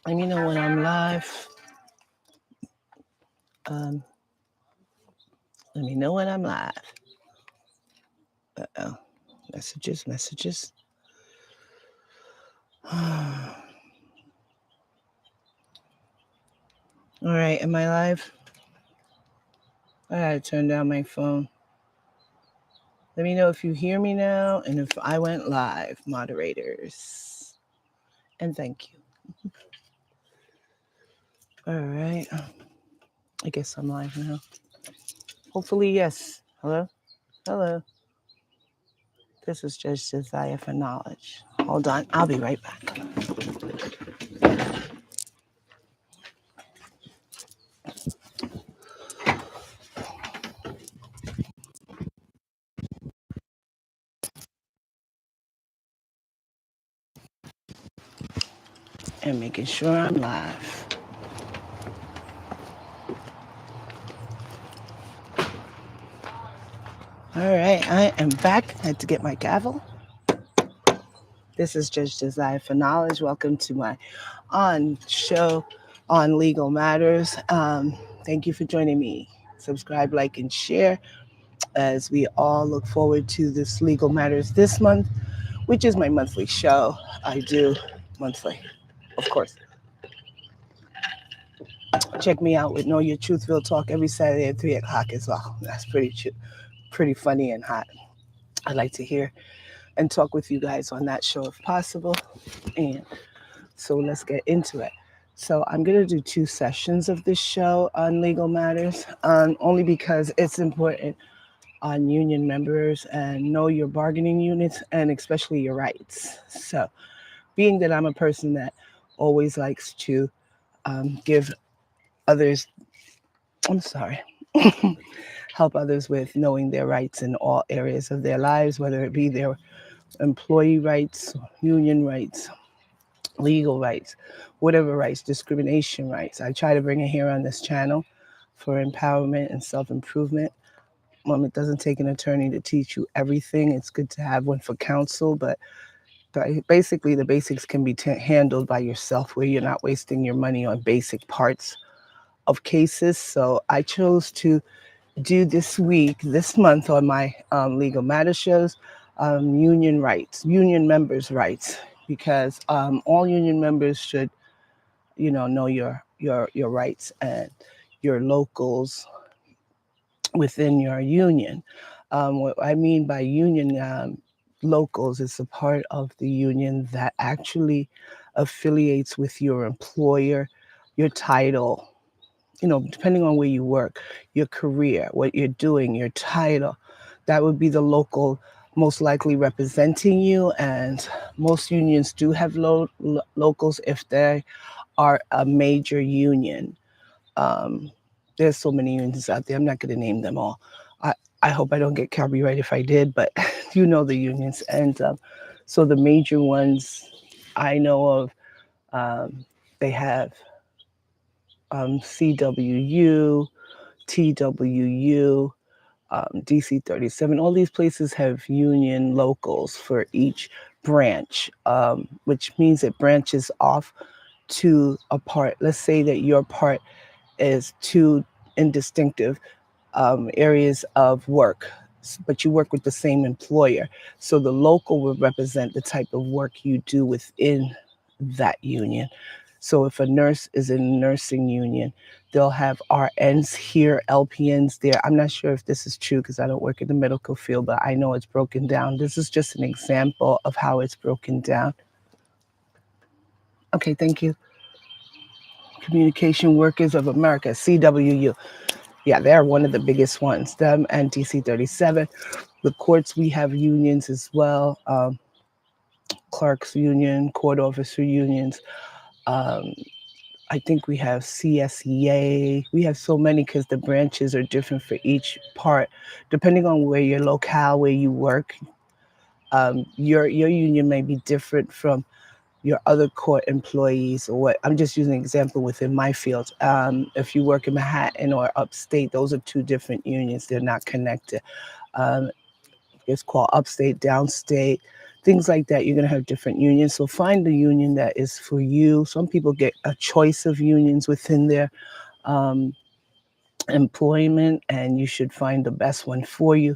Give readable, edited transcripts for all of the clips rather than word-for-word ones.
Let me know when I'm live. Um, Let me know when I'm live. Uh-oh. Messages. All right, am I live? I gotta turn down my phone. Let me know if you hear me now and if I went live, moderators. And thank you. All right. I guess I'm live now. Hopefully, yes. Hello? Hello. This is Judge Desire for Knowledge. Hold on. I'll be right back. And making sure I'm live. All right, I am back. I had to get my gavel. This is Judge Desire for Knowledge. Welcome to my show on legal matters. Thank you for joining me. Subscribe, like, and share as we all look forward to this legal matters this month, which is my monthly show. I do monthly, of course. Check me out with Know Your Truthville Talk every Saturday at 3 o'clock as well. That's pretty funny and hot. I'd like to hear and talk with you guys on that show if possible. And so let's get into it. So I'm going to do 2 sessions of this show on legal matters, only because it's important on union members and know your bargaining units and especially your rights. So being that I'm a person that always likes to give others, I'm sorry, help others with knowing their rights in all areas of their lives, whether it be their employee rights, union rights, legal rights, whatever rights, discrimination rights. I try to bring it here on this channel for empowerment and self-improvement. It doesn't take an attorney to teach you everything. It's good to have one for counsel, but basically the basics can be handled by yourself where you're not wasting your money on basic parts of cases. So I chose to do this month on my Legal Matters shows, union rights, union members' rights, because all union members should, know your rights and your locals within your union. What I mean by union, locals is a part of the union that actually affiliates with your employer, your title, depending on where you work, your career, what you're doing, your title. That would be the local most likely representing you. And most unions do have locals if they are a major union. Um, there's so many unions out there. I'm not going to name them all. I hope I don't get copyright if I did, but you know the unions. And so the major ones I know of, they have CWU, TWU, DC 37. All these places have union locals for each branch, which means it branches off to a part. Let's say that your part is 2 indistinctive areas of work, but you work with the same employer. So the local will represent the type of work you do within that union. So if a nurse is in a nursing union, they'll have RNs here, LPNs there. I'm not sure if this is true because I don't work in the medical field, but I know it's broken down. This is just an example of how it's broken down. Okay, thank you. Communication Workers of America, CWU. Yeah, they're one of the biggest ones, them and DC 37. The courts, we have unions as well, clerks union, court officer unions. I think we have CSEA. We have so many because the branches are different for each part. Depending on where your locale, where you work, your union may be different from your other court employees or what. I'm just using an example within my field. If you work in Manhattan or upstate, those are 2 different unions. They're not connected. It's called upstate, downstate. things like that. You're going to have different unions. So find the union that is for you. Some people get a choice of unions within their um, employment, and you should find the best one for you.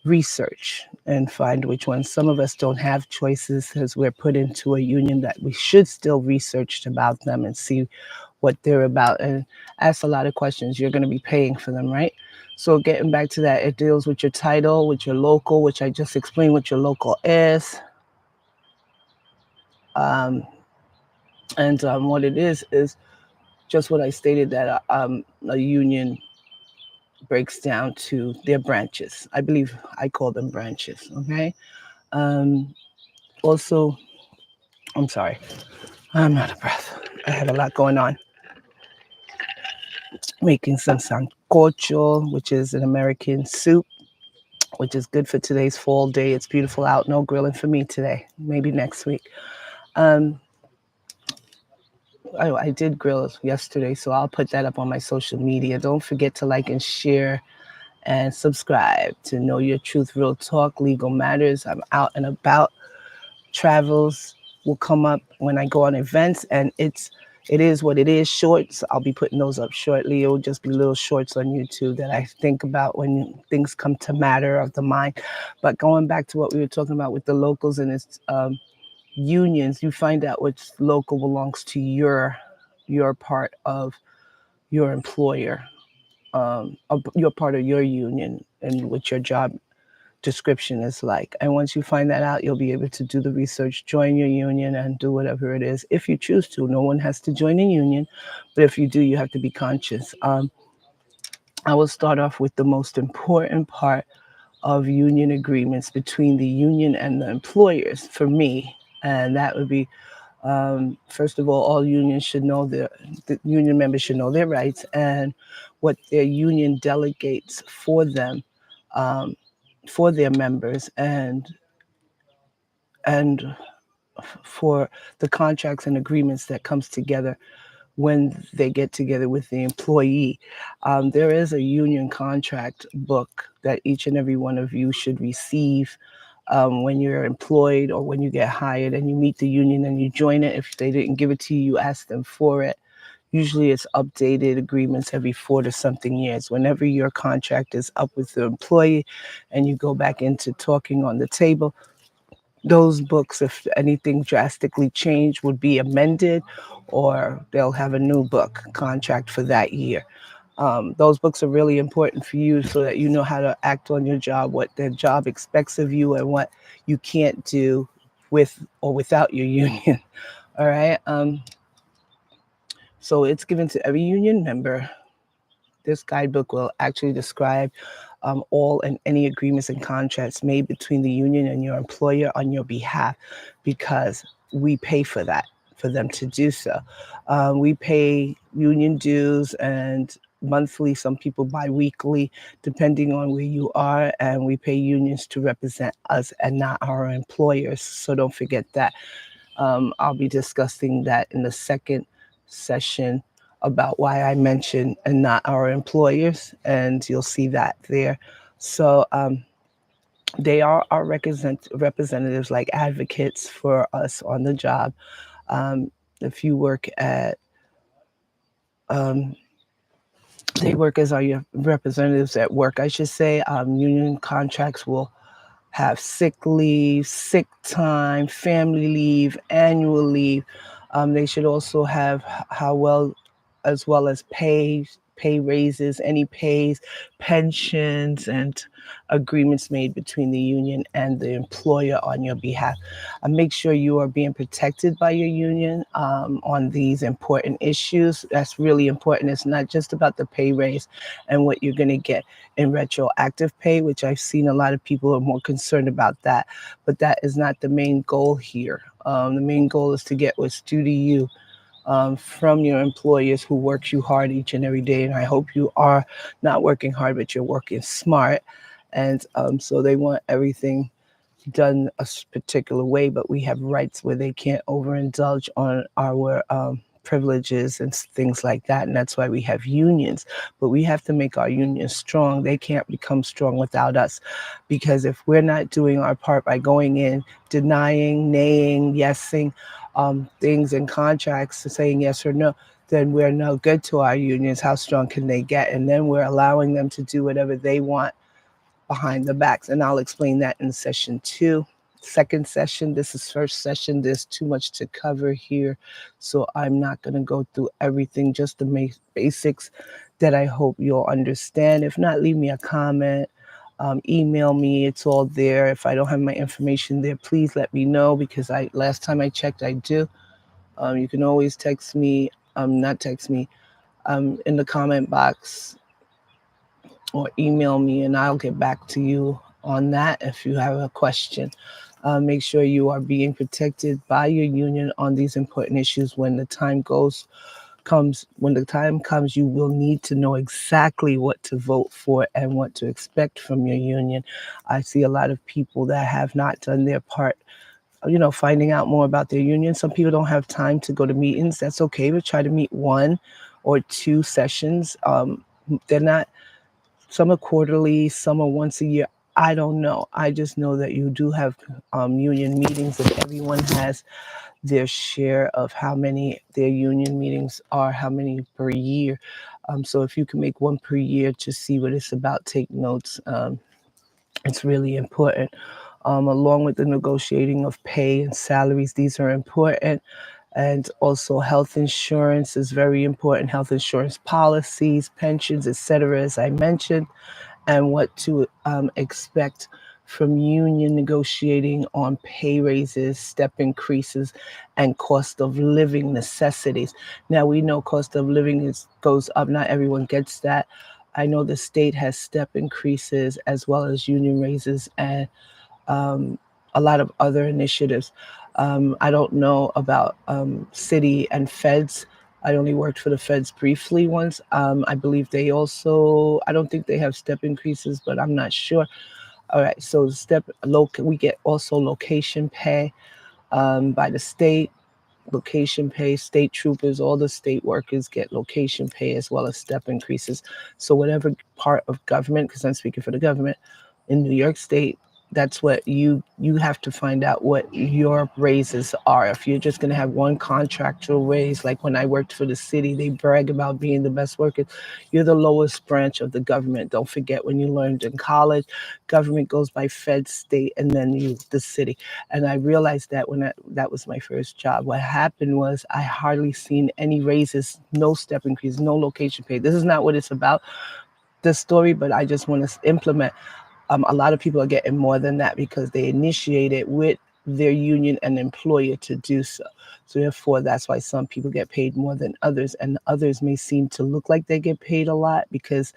Research and find which one. Some of us don't have choices because we're put into a union that we should still research about them and see what they're about and ask a lot of questions. You're going to be paying for them, right? So getting back to that, it deals with your title, with your local, which I just explained what your local is. Um, and what it is just what I stated, that a union breaks down to their branches. I believe I call them branches, okay? Um, Also, I'm sorry, I'm out of breath. I had a lot going on. Making some sancocho, which is an American soup, which is good for today's fall day. It's beautiful out. No grilling for me today. Maybe next week. Um, I did grill yesterday, so I'll put that up on my social media. Don't forget to like and share and subscribe to Know Your Truth, Real Talk, Legal Matters. I'm out and about. Travels will come up when I go on events, and it is what it is. Shorts, I'll be putting those up shortly. It will just be little shorts on YouTube that I think about when things come to matter of the mind. But going back to what we were talking about with the locals and its unions, you find out which local belongs to your part of your employer, your part of your union, and what your job description is like. And once you find that out, you'll be able to do the research, join your union, and do whatever it is if you choose to. No one has to join a union, but if you do, you have to be conscious. I will start off with the most important part of union agreements between the union and the employers for me, and that would be, first of all unions should know the union members should know their rights and what their union delegates for them, um, for their members, and for the contracts and agreements that comes together when they get together with the employee. There is a union contract book that each and every one of you should receive when you're employed or when you get hired and you meet the union and you join it. If they didn't give it to you, you ask them for it. Usually it's updated agreements every 4 to something years. Whenever your contract is up with the employee and you go back into talking on the table, those books, if anything drastically changed, would be amended, or they'll have a new book contract for that year. Those books are really important for you so that you know how to act on your job, what the job expects of you, and what you can't do with or without your union. All right. So it's given to every union member. This guidebook will actually describe all and any agreements and contracts made between the union and your employer on your behalf, because we pay for that, for them to do so. We pay union dues and monthly, some people bi-weekly, depending on where you are, and we pay unions to represent us and not our employers. So don't forget that. I'll be discussing that in the second session about why I mentioned and not our employers, and you'll see that there. So they are our representatives, like advocates for us on the job. If you work at, um, they work as our representatives at work, I should say. Union contracts will have sick leave, sick time, family leave, annual leave. They should also have as well as pay raises, any pays, pensions, and agreements made between the union and the employer on your behalf. Make sure you are being protected by your union on these important issues. That's really important. It's not just about the pay raise and what you're going to get in retroactive pay, which I've seen a lot of people are more concerned about that, but that is not the main goal here. The main goal is to get what's due to you from your employers who works you hard each and every day. And I hope you are not working hard, but you're working smart. And so they want everything done a particular way, but we have rights where they can't overindulge on our privileges and things like that. And that's why we have unions. But we have to make our unions strong. They can't become strong without us. Because if we're not doing our part by going in, denying, naying, yesing things in contracts, saying yes or no, then we're no good to our unions. How strong can they get? And then we're allowing them to do whatever they want behind the backs. And I'll explain that in session 2. Second session, this is first session. There's too much to cover here, so I'm not going to go through everything, just the basics that I hope you'll understand. If not, leave me a comment, email me. It's all there. If I don't have my information there, please let me know, because last time I checked, I do. You can always text me, not text me, in the comment box, or email me, and I'll get back to you on that if you have a question. Make sure you are being protected by your union on these important issues. When the time comes, you will need to know exactly what to vote for and what to expect from your union. I see a lot of people that have not done their part, finding out more about their union. Some people don't have time to go to meetings. That's okay, but try to meet 1 or 2 sessions. They're not, some are quarterly, some are once a year. I don't know. I just know that you do have union meetings, and everyone has their share of how many their union meetings are, how many per year. So if you can make 1 per year to see what it's about, take notes. It's really important. Along with the negotiating of pay and salaries, these are important. And also health insurance is very important. Health insurance policies, pensions, etc., as I mentioned, and what to expect from union negotiating on pay raises, step increases, and cost of living necessities. Now, we know cost of living goes up. Not everyone gets that. I know the state has step increases as well as union raises and a lot of other initiatives. I don't know about city and feds. I only worked for the feds briefly once. I believe they also, I don't think they have step increases, but I'm not sure. All right, so we get also location pay by the state. Location pay, state troopers, all the state workers get location pay as well as step increases. So whatever part of government, because I'm speaking for the government in New York State, that's what you have to find out what your raises are. If you're just going to have one contractual raise, like when I worked for the city, they brag about being the best workers. You're the lowest branch of the government. Don't forget, when you learned in college, government goes by fed, state, and then the city. And I realized that when that was my first job. What happened was I hardly seen any raises, no step increase, no location pay. This is not what it's about, this story, but I just want to implement. A lot of people are getting more than that because they initiated with their union and employer to do so. So therefore, that's why some people get paid more than others, and others may seem to look like they get paid a lot because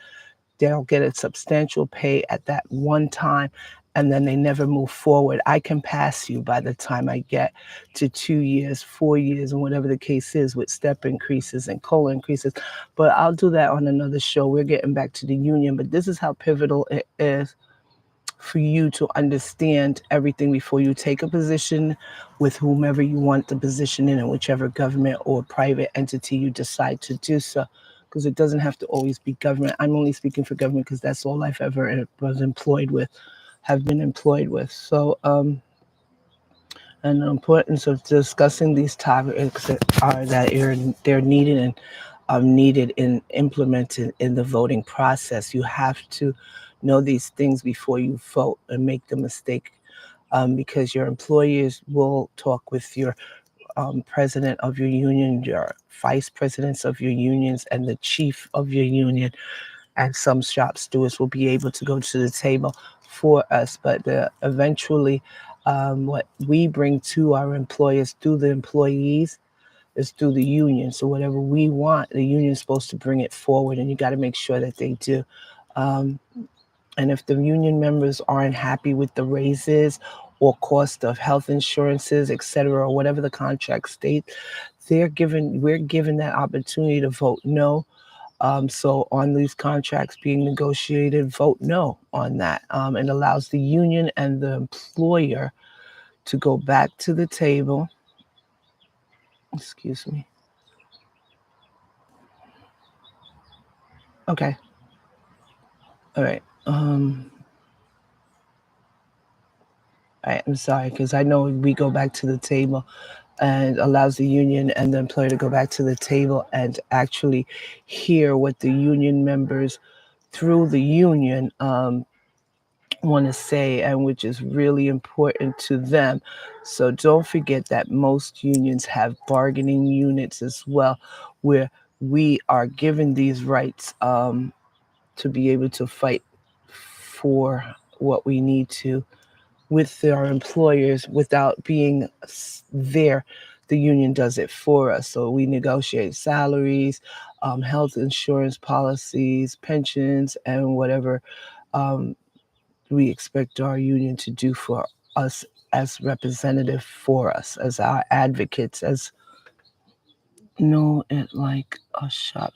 they'll get a substantial pay at that one time, and then they never move forward. I can pass you by the time I get to 2 years, 4 years, and whatever the case is with step increases and COLA increases. But I'll do that on another show. We're getting back to the union, but this is how pivotal it is for you to understand everything before you take a position with whomever you want the position in whichever government or private entity you decide to do so. Because it doesn't have to always be government. I'm only speaking for government because that's all I've ever have been employed with. So, and the importance of discussing these topics are that they're needed and needed and implemented in the voting process. You have to know these things before you vote and make the mistake, because your employers will talk with your president of your union, your vice presidents of your unions, and the chief of your union. And some shop stewards will be able to go to the table for us. But eventually, what we bring to our employers through the employees is through the union. So whatever we want, the union's supposed to bring it forward, and you got to make sure that they do. And if the union members aren't happy with the raises or cost of health insurances, et cetera, or whatever the contract states, we're given that opportunity to vote no. So on these contracts being negotiated, vote no on that. It allows the union and the employer to go back to the table. Excuse me. Okay. All right. I'm sorry, because I know we go back to the table and allows the union and the employer to go back to the table and actually hear what the union members through the union want to say, and which is really important to them. So don't forget that most unions have bargaining units as well, where we are given these rights to be able to fight for what we need to with our employers without being there. The union does it for us. So we negotiate salaries, health insurance policies, pensions, and whatever um, we expect our union to do for us as representative for us, as our advocates, as know it like a shop.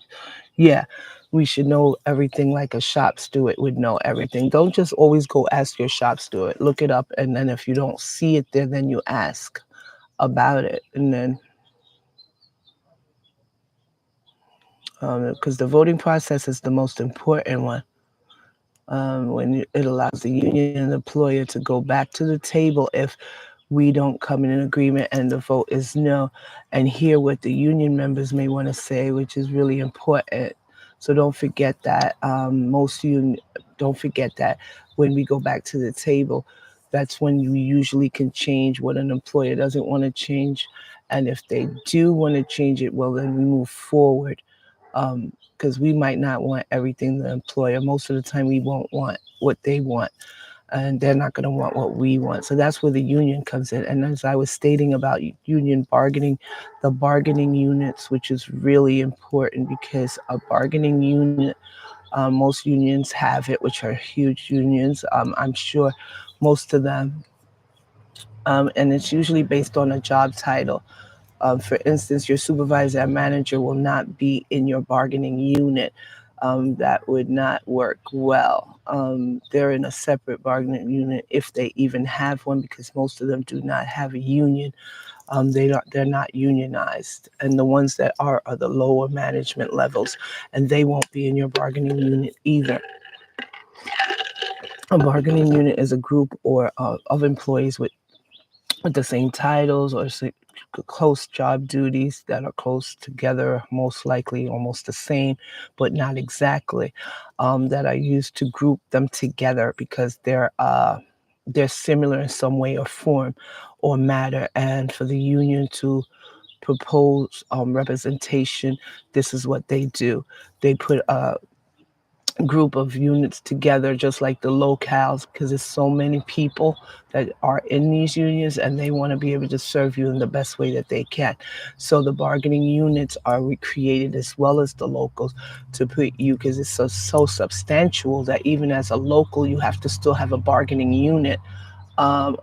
Yeah, we should know everything like a shop steward would know everything. Don't just always go ask your shop steward. Look it up, and then if you don't see it there, then you ask about it. And then, because the voting process is the most important one, when it allows the union and the employer to go back to the table if we don't come in an agreement and the vote is no, and hear what the union members may want to say, which is really important. So don't forget that don't forget that when we go back to the table, that's when you usually can change what an employer doesn't want to change. And if they do want to change it, well, then we move forward. Because we might not want everything the employer, most of the time we won't want what they want, and they're not going to want what we want. So that's where the union comes in. And as I was stating about union bargaining, the bargaining units, which is really important because a bargaining unit, most unions have it, which are huge unions. I'm sure most of them, and it's usually based on a job title. For instance, your supervisor and manager will not be in your bargaining unit. That would not work well. They're in a separate bargaining unit if they even have one, because most of them do not have a union. They're not unionized, and the ones that are the lower management levels, and they won't be in your bargaining unit either. A bargaining unit is a group or of employees with the same titles or close job duties that are close together, most likely almost the same, but not exactly, that are used to group them together because they're similar in some way or form or matter. And for the union to propose representation, this is what they do. They put group of units together, just like the locales, because there's so many people that are in these unions and they want to be able to serve you in the best way that they can. So the bargaining units are recreated as well as the locals to put you, because it's so substantial that even as a local, you have to still have a bargaining unit um,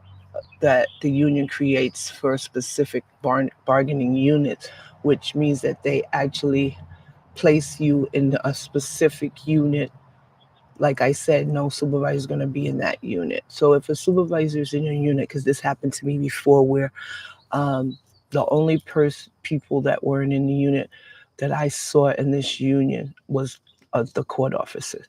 that the union creates for a specific bargaining unit, which means that they actually place you in a specific unit. Like I said, no supervisor is going to be in that unit. So if a supervisor is in your unit, because this happened to me before, where um, the only people that weren't in the unit that I saw in this union was the court officers.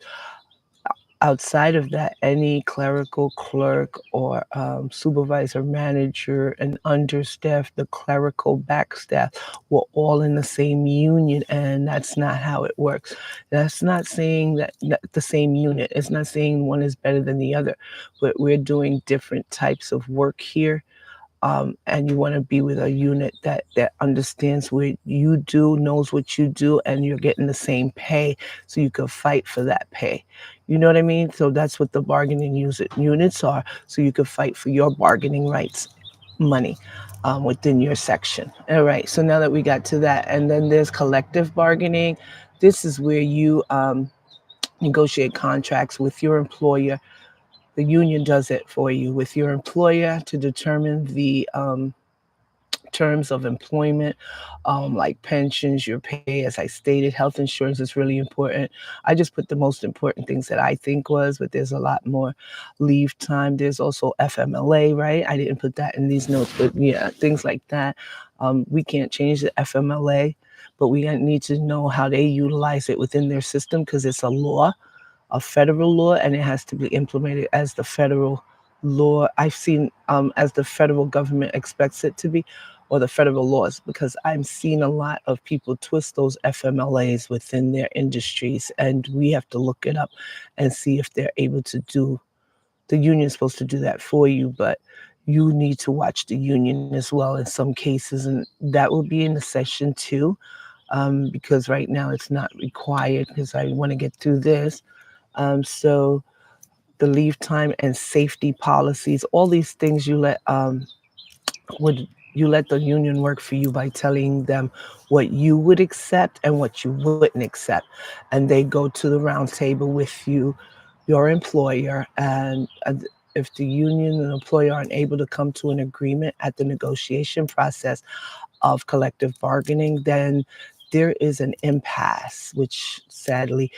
Outside of that, any clerical clerk or supervisor, manager, and understaff, the clerical back staff, were all in the same union, and that's not how it works. That's not saying that the same unit. It's not saying one is better than the other, but we're doing different types of work here, and you want to be with a unit that understands what you do, knows what you do, and you're getting the same pay, so you can fight for that pay. You know what I mean? So that's what the bargaining units are. So you can fight for your bargaining rights, money, within your section. All right. So now that we got to that, and then there's collective bargaining. This is where you negotiate contracts with your employer. The union does it for you with your employer to determine the terms of employment, like pensions, your pay. As I stated, health insurance is really important. I just put the most important things that I think was, but there's a lot more. Leave time. There's also FMLA, right? I didn't put that in these notes, but yeah, things like that. We can't change the FMLA. but we need to know how they utilize it within their system because it's a law, a federal law, and it has to be implemented as the federal law. I've seen as the federal government expects it to be, or the federal laws, because I'm seeing a lot of people twist those FMLAs within their industries, and we have to look it up and see if they're able to do. The union's supposed to do that for you, but you need to watch the union as well in some cases, and that will be in the session too, because right now it's not required because I want to get through this. So the leave time and safety policies, all these things would you let the union work for you by telling them what you would accept and what you wouldn't accept, and they go to the round table with you, your employer, and if the union and employer aren't able to come to an agreement at the negotiation process of collective bargaining, then there is an impasse, which sadly,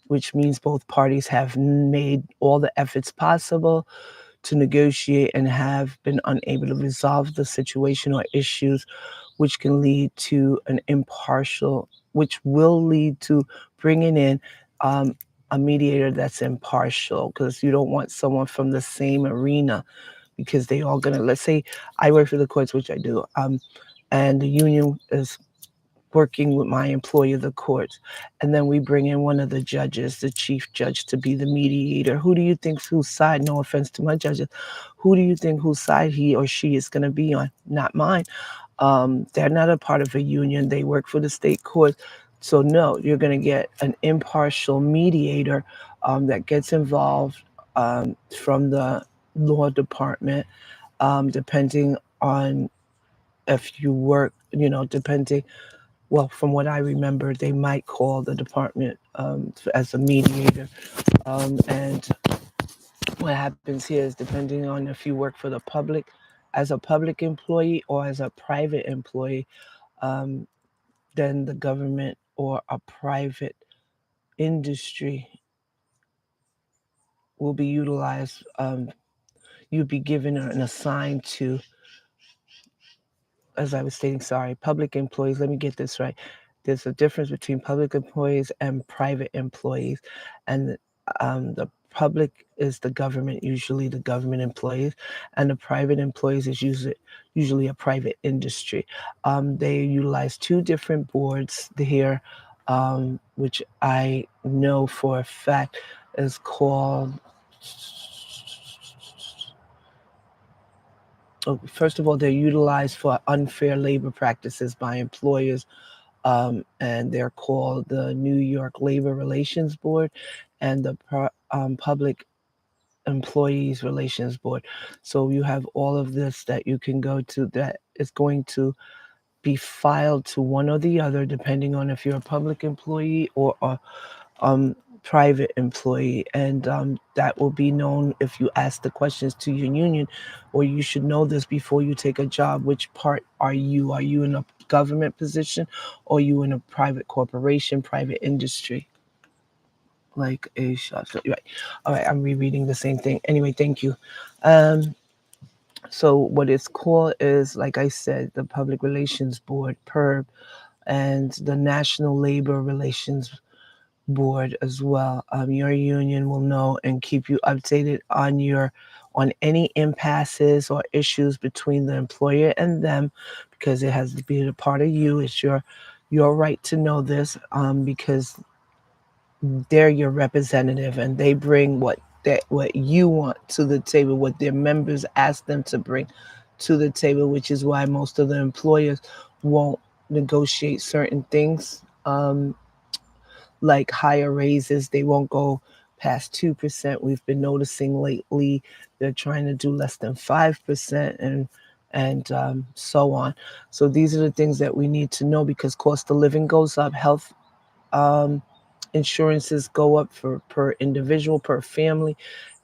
which means both parties have made all the efforts possible to negotiate and have been unable to resolve the situation or issues, which can lead to an impartial, which will lead to bringing in um, a mediator that's impartial, because you don't want someone from the same arena, because they all gonna, let's say I work for the courts, which I do, and the union is working with my employer, the courts, and then we bring in one of the judges, the chief judge, to be the mediator. Who do you think whose side, no offense to my judges, who do you think whose side he or she is going to be on? Not mine. They're not a part of a union. They work for the state court. So no, you're going to get an impartial mediator that gets involved from the law department, depending on if you work, depending, well, from what I remember, they might call the department as a mediator. And what happens here is, depending on if you work for the public, as a public employee or as a private employee, um, then the government or a private industry will be utilized. You'd be given and assigned to, as I was stating, sorry, public employees. Let me get this right. There's a difference between public employees and private employees, and the public is the government, usually the government employees, and the private employees is usually a private industry. They utilize two different boards here, which I know for a fact is called. Oh, first of all, they're utilized for unfair labor practices by employers, and they're called the New York Labor Relations Board and the Public Employees Relations Board. So you have all of this that you can go to that is going to be filed to one or the other, depending on if you're a public employee or a private employee, and that will be known if you ask the questions to your union, or you should know this before you take a job. Which part are you? Are you in a government position, or are you in a private corporation, private industry? Like a shop. So, right. All right, I'm rereading the same thing. Anyway, thank you. Um, so what it's called is, like I said, the Public Relations Board, PERB, and the National Labor Relations Board as well. Your union will know and keep you updated on any impasses or issues between the employer and them, because it has to be a part of you. It's your right to know this, because they're your representative and they bring what you want to the table, what their members ask them to bring to the table, which is why most of the employers won't negotiate certain things. Like higher raises, they won't go past 2%. We've been noticing lately they're trying to do less than 5%, and so on. So these are the things that we need to know, because cost of living goes up, health insurances go up for per individual, per family.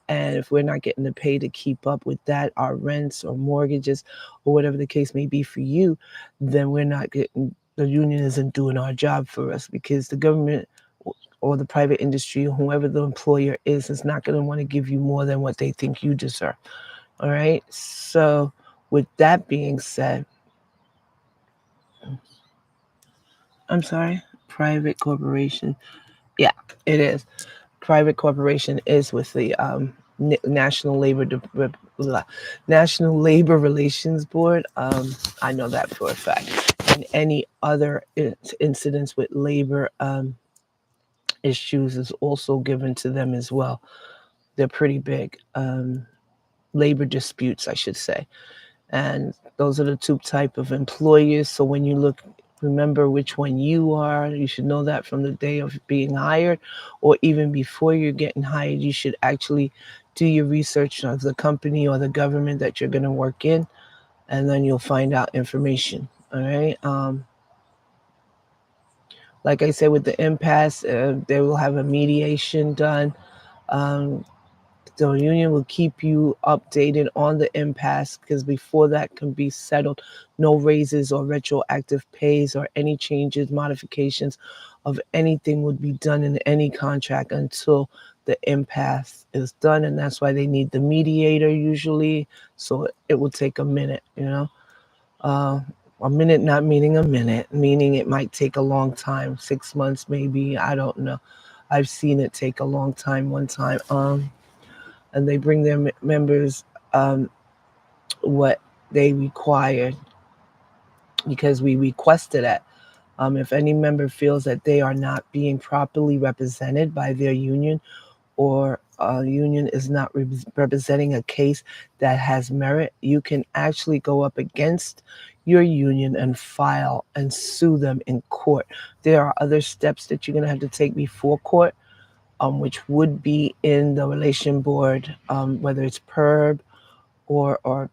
And if we're not getting the pay to keep up with that, our rents or mortgages or whatever the case may be for you, then we're not getting, the union isn't doing our job for us, because the government or the private industry, whoever the employer is not going to want to give you more than what they think you deserve. All right. So with that being said, I'm sorry, private corporation. Yeah, it is. Private corporation is with the National National Labor Relations Board. I know that for a fact. And any other incidents with labor issues is also given to them as well. They're pretty big. Labor disputes, I should say. And those are the two type of employers. So when you look, remember which one you are. You should know that from the day of being hired, or even before you're getting hired. You should actually do your research of the company or the government that you're going to work in, and then you'll find out information. All right. Like I said, with the impasse, they will have a mediation done. Um, the union will keep you updated on the impasse, because before that can be settled, no raises or retroactive pays or any changes, modifications of anything would be done in any contract until the impasse is done. And that's why they need the mediator usually. So it will take a minute, you know. Uh, a minute not meaning a minute, meaning it might take a long time, 6 months maybe. I don't know. I've seen it take a long time one time. And they bring their members um, what they required, because we requested it. If any member feels that they are not being properly represented by their union, or a union is not representing a case that has merit, you can actually go up against your union and file and sue them in court. There are other steps that you're going to have to take before court, which would be in the relation board, whether it's PERB or or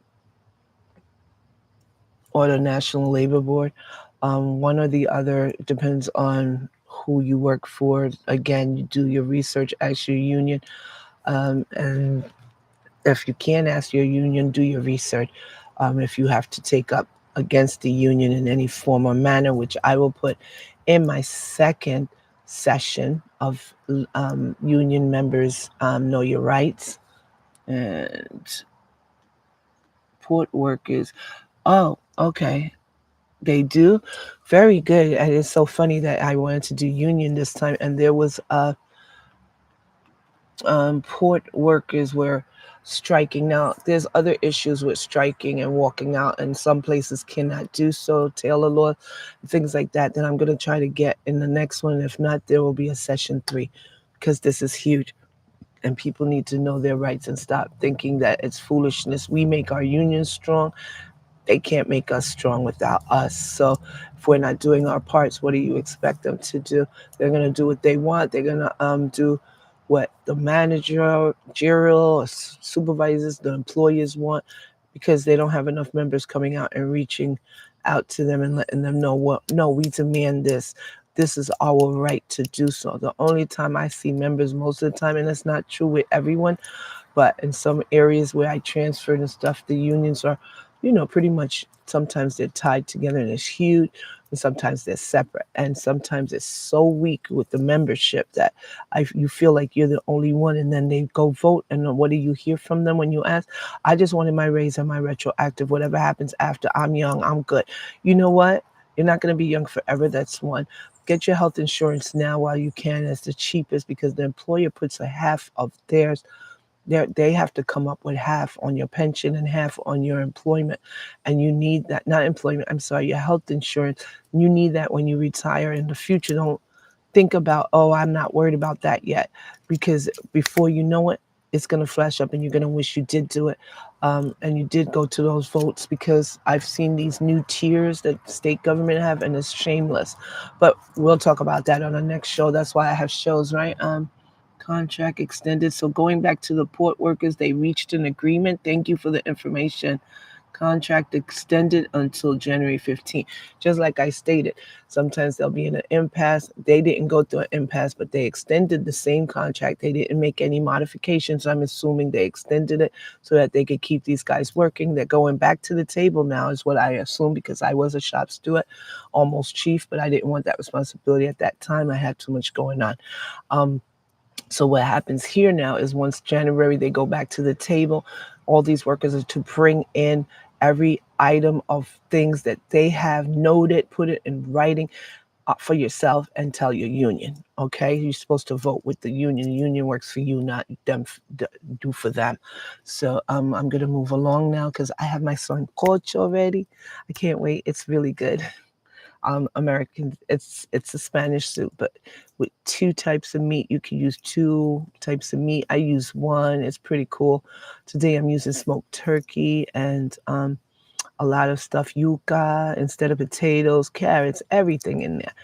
or the National Labor Board. One or the other depends on who you work for. Again, you do your research, ask your union, and if you can't ask your union, do your research. If you have to take up against the union in any form or manner, which I will put in my second session of union members know your rights, and port workers. Oh, okay. They do. Very good. And it's so funny that I wanted to do union this time, and there was port workers were striking. Now, there's other issues with striking and walking out, and some places cannot do so. Taylor law, things like that. That I'm going to try to get in the next one. If not, there will be a session 3, because this is huge. And people need to know their rights and stop thinking that it's foolishness. We make our unions strong. They can't make us strong without us. So if we're not doing our parts, what do you expect them to do? They're going to do what they want. They're going to do what the manager, or supervisors, the employers want, because they don't have enough members coming out and reaching out to them and letting them know, what, no, we demand this. This is our right to do so. The only time I see members most of the time, and it's not true with everyone, but in some areas where I transferred and stuff, the unions are, pretty much, sometimes they're tied together and it's huge, and sometimes they're separate. And sometimes it's so weak with the membership that you feel like you're the only one, and then they go vote. And what do you hear from them when you ask? I just wanted my raise and my retroactive. Whatever happens after, I'm young, I'm good. You know what? You're not going to be young forever. That's one. Get your health insurance now while you can, as the cheapest, because the employer puts a half of theirs. They have to come up with half on your pension and half on your employment. And you need that, not employment, I'm sorry, your health insurance. You need that when you retire in the future. Don't think about, oh, I'm not worried about that yet, because before you know it, it's going to flash up and you're going to wish you did do it. And you did go to those votes, because I've seen these new tiers that state government have, and it's shameless. But we'll talk about that on the next show. That's why I have shows, right? Contract extended. So going back to the port workers, they reached an agreement. Thank you for the information. Contract extended until January 15th. Just like I stated, sometimes they'll be in an impasse. They didn't go through an impasse, but they extended the same contract. They didn't make any modifications. I'm assuming they extended it so that they could keep these guys working. They're going back to the table now, is what I assume, because I was a shop steward, almost chief, but I didn't want that responsibility at that time. I had too much going on. So what happens here now is, once January, they go back to the table. All these workers are to bring in every item of things that they have noted, put it in writing. for yourself and tell your union. Okay, you're supposed to vote with the union. The union works for you, not them do for them. So I'm gonna move along now because I have my sancocho already. I can't wait. It's really good. American, it's a Spanish soup, but with two types of meat. You can use two types of meat. I use one. It's pretty cool. Today I'm using smoked turkey and a lot of stuff, yuca instead of potatoes, carrots, everything in there.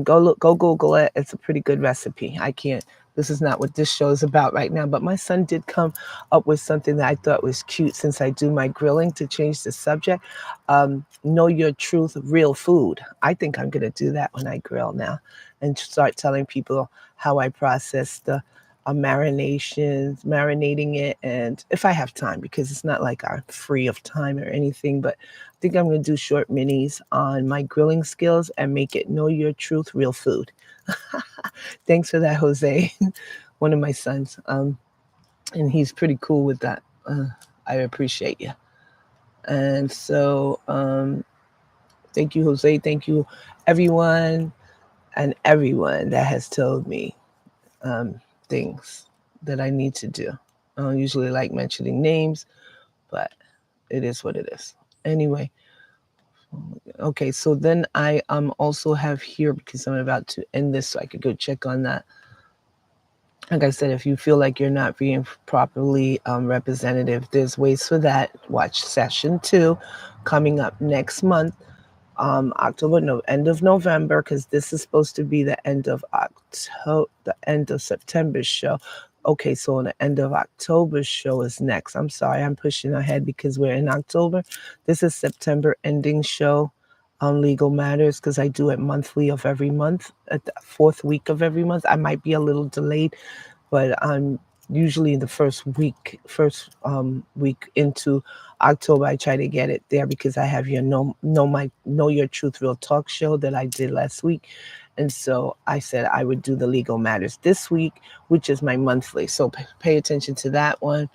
Go Google it. It's a pretty good recipe. I can't. This is not what this show is about right now, but my son did come up with something that I thought was cute since I do my grilling to change the subject. Know your truth, real food. I think I'm gonna do that when I grill now, and start telling people how I process the marinating it, and if I have time, because it's not like I'm free of time or anything, but I think I'm going to do short minis on my grilling skills and make it know your truth, real food. Thanks for that, Jose, one of my sons. And he's pretty cool with that. I appreciate you. And so, thank you, Jose. Thank you, everyone everyone that has told me um, things that I need to do. I don't usually like mentioning names, but it is what it is. Anyway, okay, so then I also have here, because I'm about to end this so I could go check on that. Like I said, if you feel like you're not being properly representative, there's ways for that. Watch session 2 coming up next month, October, no, end of November, because this is supposed to be the end of October, the end of September's show. Okay, so the end of October's show is next. I'm sorry, I'm pushing ahead because we're in October. This is September ending show on Legal Matters, because I do it monthly of every month, at the 4th week of every month. I might be a little delayed, but I'm usually in the first week into October. I try to get it there because I have your know your truth real talk show that I did last week, and so I said I would do the Legal Matters this week, which is my monthly. So pay attention to that one.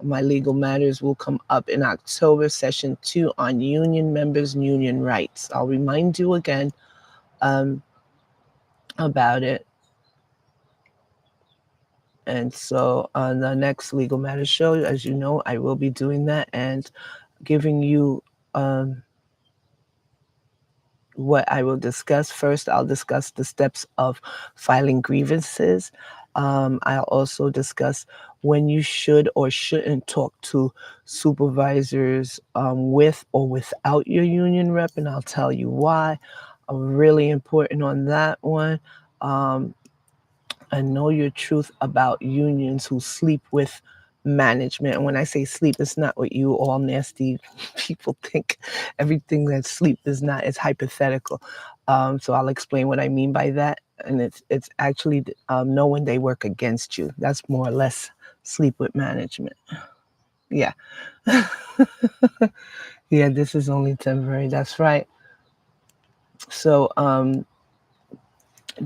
My Legal Matters will come up in October, session 2 on union members and union rights. I'll remind you again about it. And so on the next Legal Matters show, as you know, I will be doing that and giving you what I will discuss. First, I'll discuss the steps of filing grievances. I'll also discuss when you should or shouldn't talk to supervisors with or without your union rep, and I'll tell you why. Really important on that one. And know your truth about unions who sleep with management. And when I say sleep, it's not what you all nasty people think. Everything that sleep is not, it's hypothetical. So I'll explain what I mean by that. And it's actually knowing they work against you. That's more or less sleep with management. Yeah. Yeah, this is only temporary. That's right. So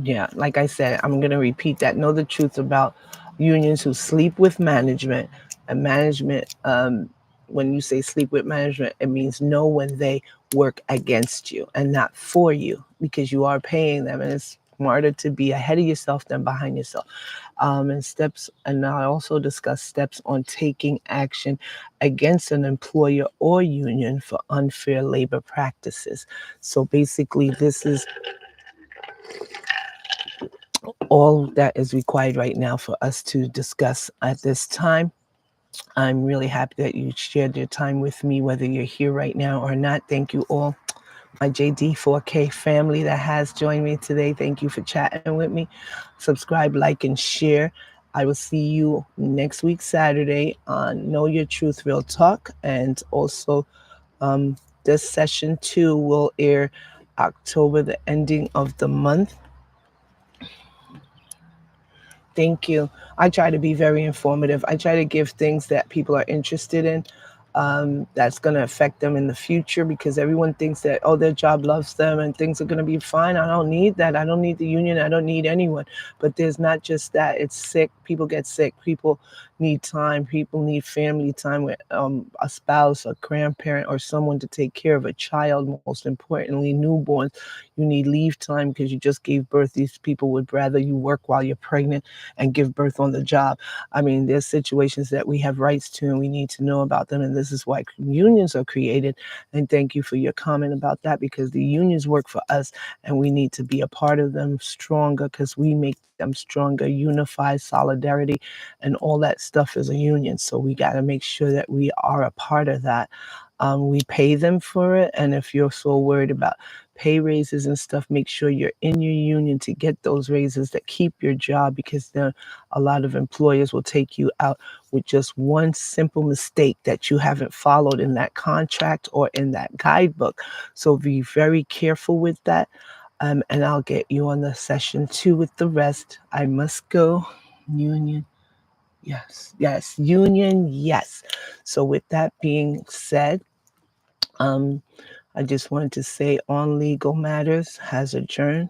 yeah, like I said, I'm going to repeat that. Know the truth about unions who sleep with management. And management, when you say sleep with management, it means know when they work against you and not for you, because you are paying them, and it's smarter to be ahead of yourself than behind yourself. And I also discuss steps on taking action against an employer or union for unfair labor practices. So basically, this is all that is required right now for us to discuss at this time. I'm really happy that you shared your time with me, whether you're here right now or not. Thank you all. My JD4K family that has joined me today, thank you for chatting with me. Subscribe, like, and share. I will see you next week, Saturday, on Know Your Truth Real Talk. And also, this session 2 will air October, the ending of the month. Thank you. I try to be very informative. I try to give things that people are interested in, that's going to affect them in the future, because everyone thinks that, oh, their job loves them and things are going to be fine. I don't need that. I don't need the union. I don't need anyone. But there's not just that. It's sick. People get sick. People need time. People need family time with a spouse, a grandparent, or someone to take care of a child. Most importantly, newborns. You need leave time because you just gave birth. These people would rather you work while you're pregnant and give birth on the job. I mean, there's situations that we have rights to and we need to know about them. And this is why unions are created. And thank you for your comment about that, because the unions work for us and we need to be a part of them stronger because we make them stronger. Unify, solidarity, and all that stuff is a union. So we got to make sure that we are a part of that. We pay them for it. And if you're so worried about pay raises and stuff, make sure you're in your union to get those raises that keep your job, because then a lot of employers will take you out with just one simple mistake that you haven't followed in that contract or in that guidebook. So be very careful with that. And I'll get you on the session 2 with the rest. I must go. Union. Yes. Union, yes. So with that being said, I just wanted to say On Legal Matters has adjourned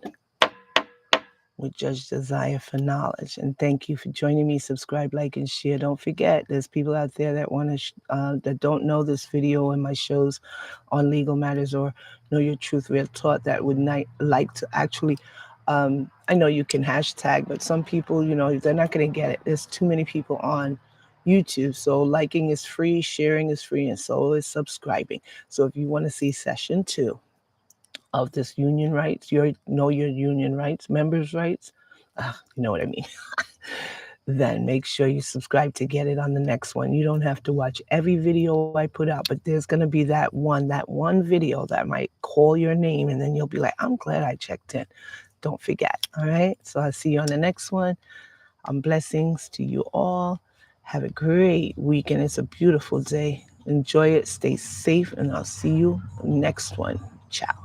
with Judge Desire for Knowledge. And thank you for joining me. Subscribe, like, and share. Don't forget, there's people out there that want to that don't know this video and my shows on legal matters or Know Your Truth Real Talk that would like to actually. I know you can hashtag, but some people, they're not going to get it. There's too many people on YouTube. So liking is free, sharing is free, and so is subscribing. So if you want to see session 2 of this union rights, know your union rights, members' rights, you know what I mean, then make sure you subscribe to get it on the next one. You don't have to watch every video I put out, but there's going to be that one video that might call your name, and then you'll be like, I'm glad I checked in. Don't forget. All right. So I'll see you on the next one. Blessings to you all. Have a great weekend. It's a beautiful day. Enjoy it. Stay safe. And I'll see you next one. Ciao.